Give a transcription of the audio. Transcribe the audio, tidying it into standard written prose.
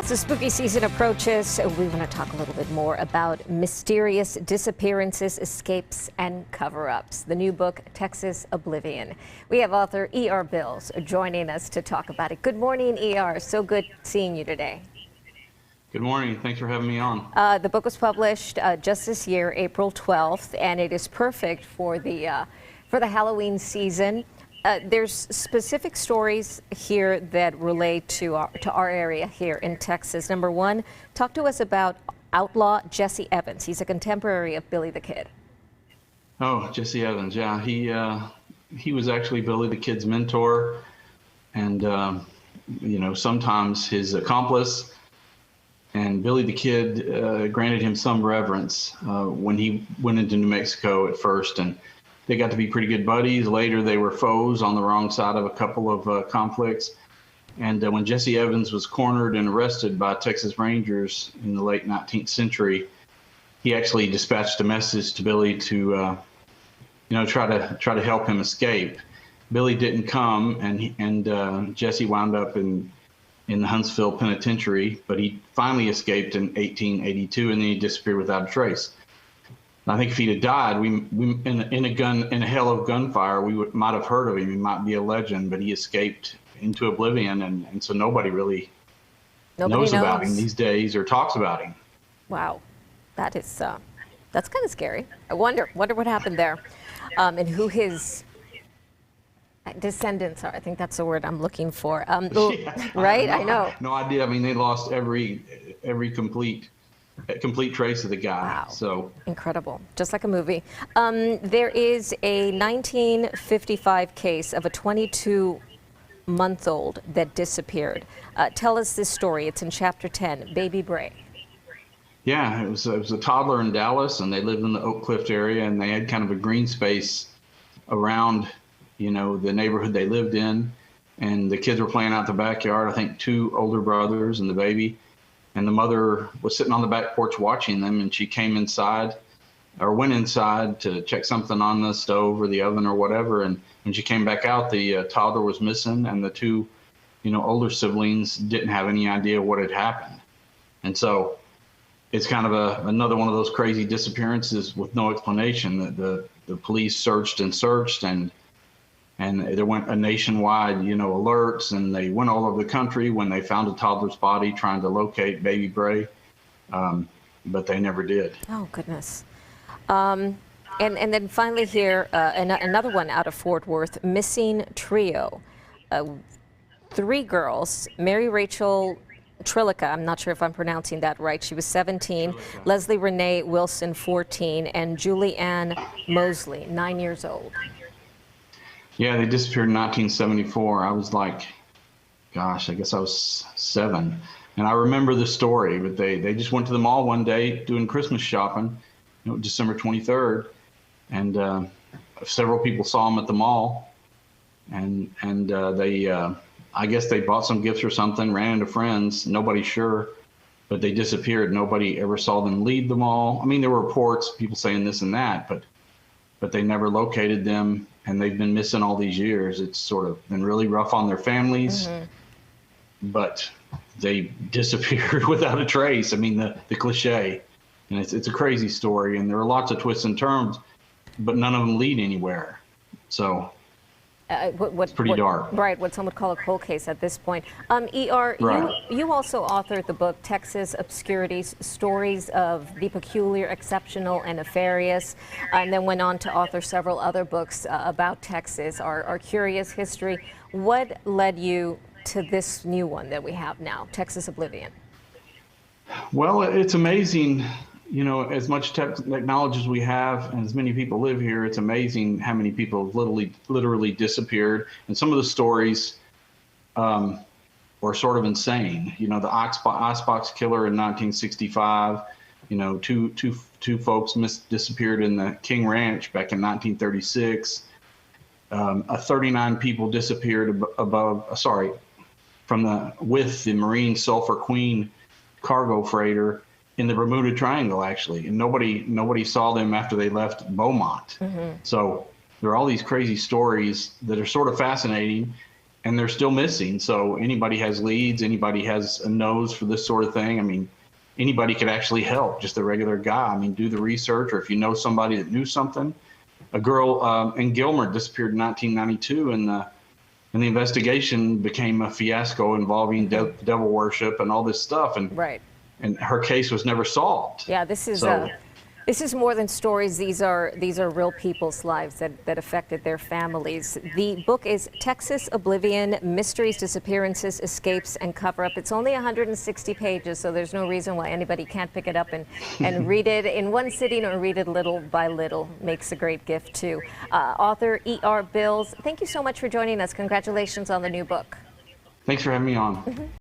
As the spooky season approaches, we want to talk a little bit more about mysterious disappearances, escapes, and cover-ups. The new book, Texas Oblivion. We have author E.R. Bills joining us to talk about it. Good morning, E.R. So good seeing you today. Good morning. Thanks for having me on. The book was published just this year, April 12th, and it is perfect for the Halloween season. There's specific stories here that relate to our area here in Texas. Number one, talk to us about outlaw Jesse Evans. He's a contemporary of Billy the Kid. Oh, Jesse Evans. Yeah, he was actually Billy the Kid's mentor, and sometimes his accomplice. And Billy the Kid granted him some reverence when he went into New Mexico at first, and they got to be pretty good buddies. Later, they were foes on the wrong side of a couple of conflicts. And when Jesse Evans was cornered and arrested by Texas Rangers in the late 19th century, he actually dispatched a message to Billy to, try to help him escape. Billy didn't come, and Jesse wound up in the Huntsville Penitentiary, but he finally escaped in 1882, and then he disappeared without a trace. I think if he'd have died, in a hell of gunfire, we might have heard of him. He might be a legend, but he escaped into oblivion, and so nobody really knows about him these days or talks about him. Wow, that is that's kind of scary. I wonder what happened there, and who his descendants are. I think that's the word I'm looking for. Yeah, right? I know. No idea. I mean, they lost every complete trace of the guy. Wow. So incredible, just like a movie. There is a 1955 case of a 22-month-old that disappeared. Tell us this story. It's in chapter 10, Baby Bray. Yeah, it was a toddler in Dallas, and they lived in the Oak Cliff area, and they had kind of a green space around, the neighborhood they lived in, and the kids were playing out the backyard. I think 2 older brothers and the baby. And the mother was sitting on the back porch watching them, and she came inside or went inside to check something on the stove or the oven or whatever. And when she came back out, the toddler was missing, and the 2, older siblings didn't have any idea what had happened. And so it's kind of another one of those crazy disappearances with no explanation. The police searched and searched, and there went a nationwide, alerts, and they went all over the country when they found a toddler's body trying to locate baby Bray, but they never did. Oh, goodness. And then finally here, another one out of Fort Worth, missing trio. 3 girls, Mary Rachel Trillica, I'm not sure if I'm pronouncing that right, she was 17, Trillica. Leslie Renee Wilson, 14, and Julie Ann Mosley, 9 years old. Yeah, they disappeared in 1974. I was like, gosh, I guess I was 7. And I remember the story, but they just went to the mall one day doing Christmas shopping, December 23rd. And several people saw them at the mall. And I guess they bought some gifts or something, ran into friends, nobody's sure, but they disappeared. Nobody ever saw them leave the mall. I mean, there were reports, people saying this and that, but they never located them. And they've been missing all these years. It's sort of been really rough on their families, but they disappeared without a trace. I mean, the cliche, and it's a crazy story, and there are lots of twists and turns, but none of them lead anywhere. So it's pretty dark. Right, what some would call a cold case at this point. E.R., right. You also authored the book Texas Obscurities, Stories of the Peculiar, Exceptional, and Nefarious, and then went on to author several other books about Texas, our curious history. What led you to this new one that we have now, Texas Oblivion? Well, it's amazing. As much technology as we have and as many people live here, it's amazing how many people have literally disappeared. And some of the stories are sort of insane. The icebox killer in 1965, two folks disappeared in the King Ranch back in 1936. 39 people disappeared with the Marine Sulphur Queen cargo freighter in the Bermuda Triangle, actually, and nobody saw them after they left Beaumont. So there are all these crazy stories that are sort of fascinating, and they're still missing. So anybody has leads, anybody has a nose for this sort of thing. I mean, anybody could actually help, just a regular guy. I mean, do the research, or if you know somebody that knew something. A girl in Gilmer disappeared in 1992, and the investigation became a fiasco involving devil worship and all this stuff. And Right. and her case was never solved. Yeah, this is So- this is more than stories. These are real people's lives that affected their families. The book is Texas Oblivion: Mysteries, Disappearances, Escapes, and Cover-Up. It's only 160 pages, so there's no reason why anybody can't pick it up and read it in one sitting, or read it little by little. Makes a great gift too. Author E.R. Bills, thank you so much for joining us. Congratulations on the new book. Thanks for having me on.